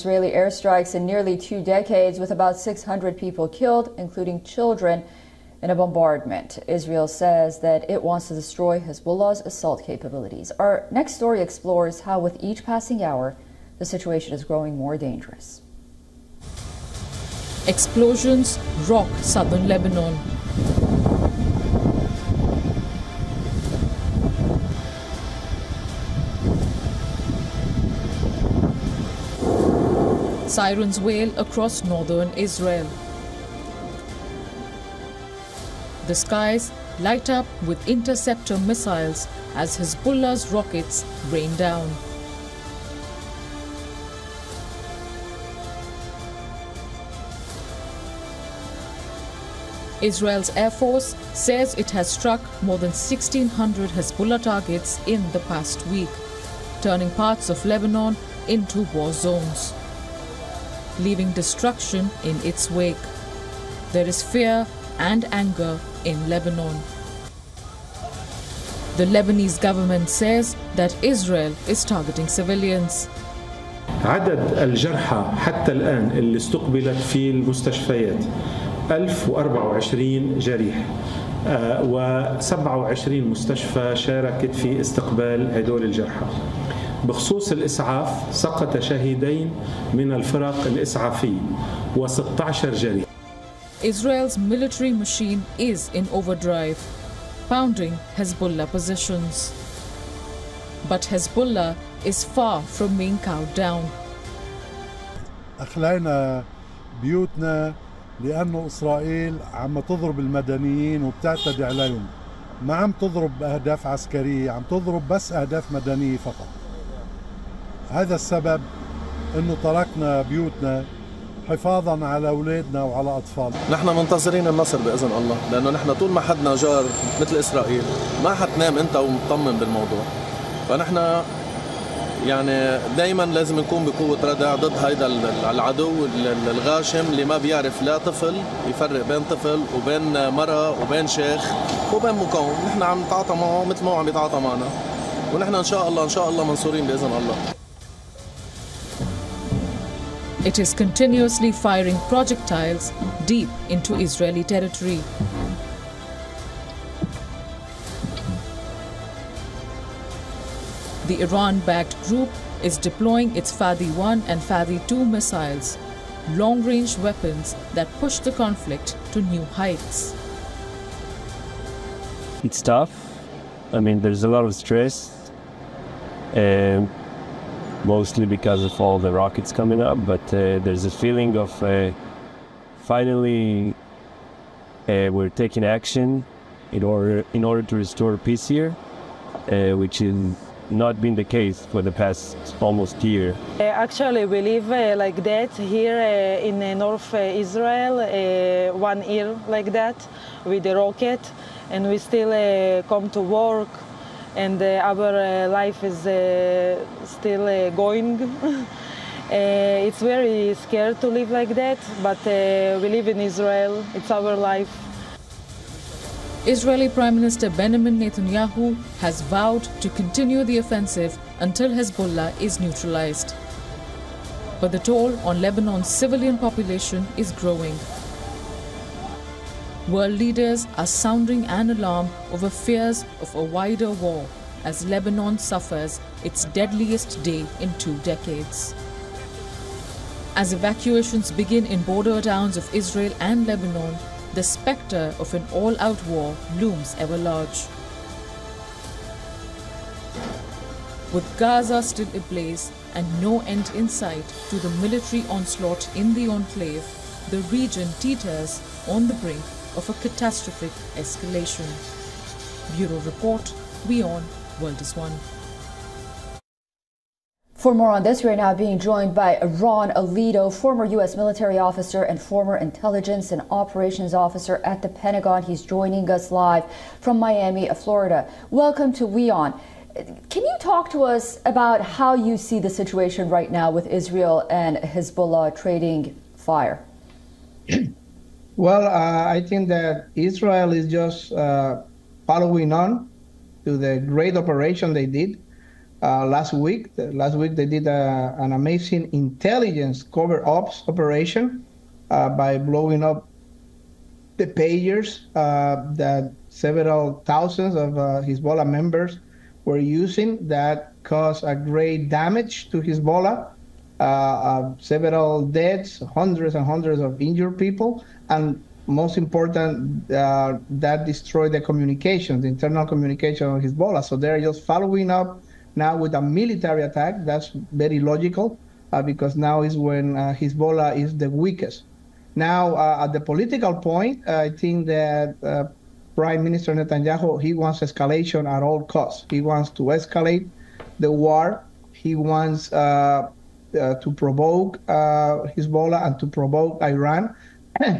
Israeli airstrikes in nearly 2 decades, with about 600 people killed, including children, in a bombardment. Israel says that it wants to destroy Hezbollah's assault capabilities. Our next story explores how with each passing hour, the situation is growing more dangerous. Explosions rock southern Lebanon. Sirens wail across northern Israel. The skies light up with interceptor missiles as Hezbollah's rockets rain down. Israel's Air Force says it has struck more than 1,600 Hezbollah targets in the past week, turning parts of Lebanon into war zones, leaving destruction in its wake. There is fear and anger in Lebanon. The Lebanese government says that Israel is targeting civilians. عدد الجرحى حتى الآن اللي استقبلت في المستشفيات 1024 جريح، و27 مستشفى شاركت في استقبال هدول الجرحى. بخصوص الإسعاف سقط شهيدين من الفرق الإسعافية و16 جريح. Israel's military machine is in overdrive, pounding Hezbollah positions. But Hezbollah is far from being cowed down. أخلينا بيوتنا لأنه إسرائيل عم تضرب المدنيين وبتعتدي عليهم. ما عم تضرب أهداف عسكرية، عم تضرب بس أهداف مدنية فقط. هذا السبب أنه تركنا بيوتنا حفاظا على أولادنا وعلى أطفالنا. نحن منتظرين النصر بإذن الله، لأنه نحن طول ما حدنا جار مثل إسرائيل ما حتنام أنت ومطمن بالموضوع. فنحن يعني دايما لازم نكون بقوة ردع ضد هيدا العدو الغاشم اللي ما بيعرف لا طفل يفرق بين طفل وبين مرأة وبين شيخ وبين مقاوم. نحن عم نتعاطى معه مثل ما هو عم يتعاطى معنا، ونحن إن شاء الله منصورين بإذن الله. It is continuously firing projectiles deep into Israeli territory. The Iran-backed group is deploying its Fadi-1 and Fadi-2 missiles, long-range weapons that push the conflict to new heights. It's tough. I mean, there's a lot of stress, mostly because of all the rockets coming up, but there's a feeling of finally we're taking action in order to restore peace here, which is not been the case for the past almost year. Actually, we live like that here in North Israel, 1 year like that, with the rocket, and we still come to work, and our life is still going. It's very scary to live like that, but we live in Israel, it's our life. Israeli Prime Minister Benjamin Netanyahu has vowed to continue the offensive until Hezbollah is neutralized. But the toll on Lebanon's civilian population is growing. World leaders are sounding an alarm over fears of a wider war as Lebanon suffers its deadliest day in 2 decades. As evacuations begin in border towns of Israel and Lebanon, the spectre of an all-out war looms ever large. With Gaza still ablaze and no end in sight to the military onslaught in the enclave, the region teeters on the brink of a catastrophic escalation. Bureau Report, WION World is One. For more on this, we are now being joined by Ron Alito, former U.S. military officer and former intelligence and operations officer at the Pentagon. He's joining us live from Miami, Florida. Welcome to WION. Can you talk to us about how you see the situation right now with Israel and Hezbollah trading fire? Well, I think that Israel is just following on to the great operation they did. last week. Last week they did an amazing intelligence cover ops operation by blowing up the pagers that several thousands of Hezbollah members were using that caused a great damage to Hezbollah, several deaths, hundreds and hundreds of injured people, and most important, that destroyed the communication, the internal communication of Hezbollah. So they're just following up now with a military attack. That's very logical because now is when Hezbollah is the weakest. Now, at the political point, I think that Prime Minister Netanyahu, he wants escalation at all costs. He wants to escalate the war. He wants to provoke Hezbollah and to provoke Iran.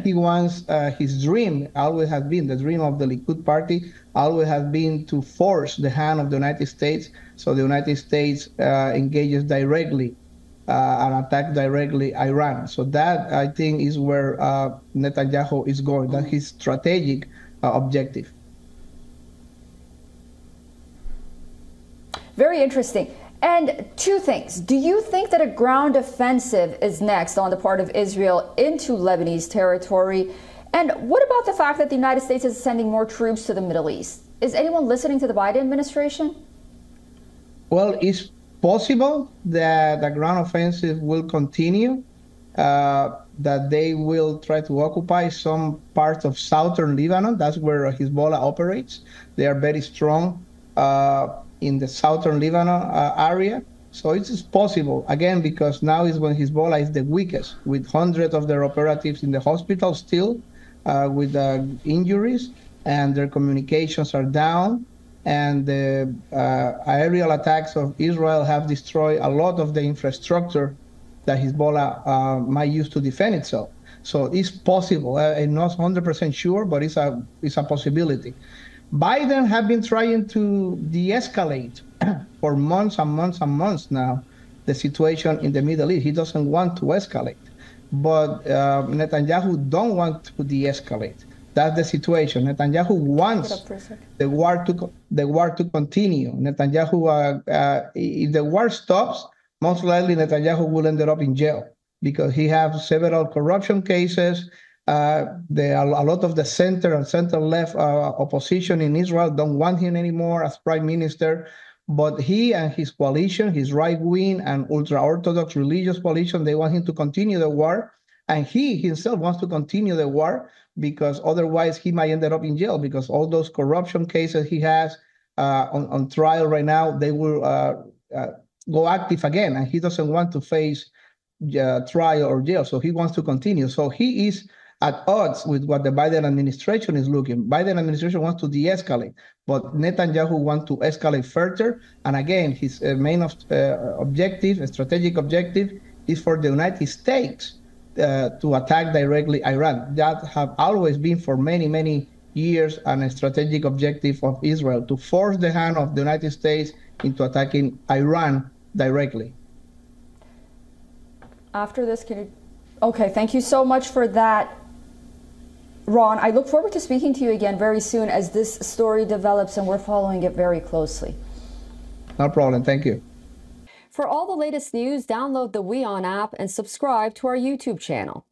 He wants his dream, always has been, the dream of the Likud party, always has been to force the hand of the United States so the United States engages directly and attack directly Iran. So that, I think, is where Netanyahu is going. That's his strategic objective. Very interesting. And two things. Do you think that a ground offensive is next on the part of Israel into Lebanese territory? And what about the fact that the United States is sending more troops to the Middle East? Is anyone listening to the Biden administration? Well, it's possible that the ground offensive will continue, that they will try to occupy some parts of southern Lebanon. That's where Hezbollah operates. They are very strong in the southern Lebanon area. So it's possible, again, because now is when Hezbollah is the weakest, with hundreds of their operatives in the hospital still with injuries, and their communications are down. And the aerial attacks of Israel have destroyed a lot of the infrastructure that Hezbollah might use to defend itself. So it's possible. I'm not 100% sure, but it's a possibility. Biden have been trying to de-escalate for months and months and months now the situation in the Middle East. He doesn't want to escalate, but Netanyahu don't want to de-escalate. That's the situation. Netanyahu wants the war to continue. Netanyahu, if the war stops, most likely Netanyahu will end up in jail because he has several corruption cases. A lot of the center and center-left opposition in Israel don't want him anymore as prime minister. But he and his coalition, his right-wing and ultra-Orthodox religious coalition, they want him to continue the war. And he himself wants to continue the war because otherwise he might end up in jail because all those corruption cases he has on trial right now, they will go active again. And he doesn't want to face trial or jail. So he wants to continue. So he is at odds with what the Biden administration is looking. Biden administration wants to de-escalate, but Netanyahu wants to escalate further. And again, his main objective, strategic objective, is for the United States to attack directly Iran. That have always been for many, many years a strategic objective of Israel, to force the hand of the United States into attacking Iran directly. After this, can you... Okay, thank you so much for that, Ron. I look forward to speaking to you again very soon as this story develops, and we're following it very closely. No problem. Thank you. For all the latest news, download the WION app and subscribe to our YouTube channel.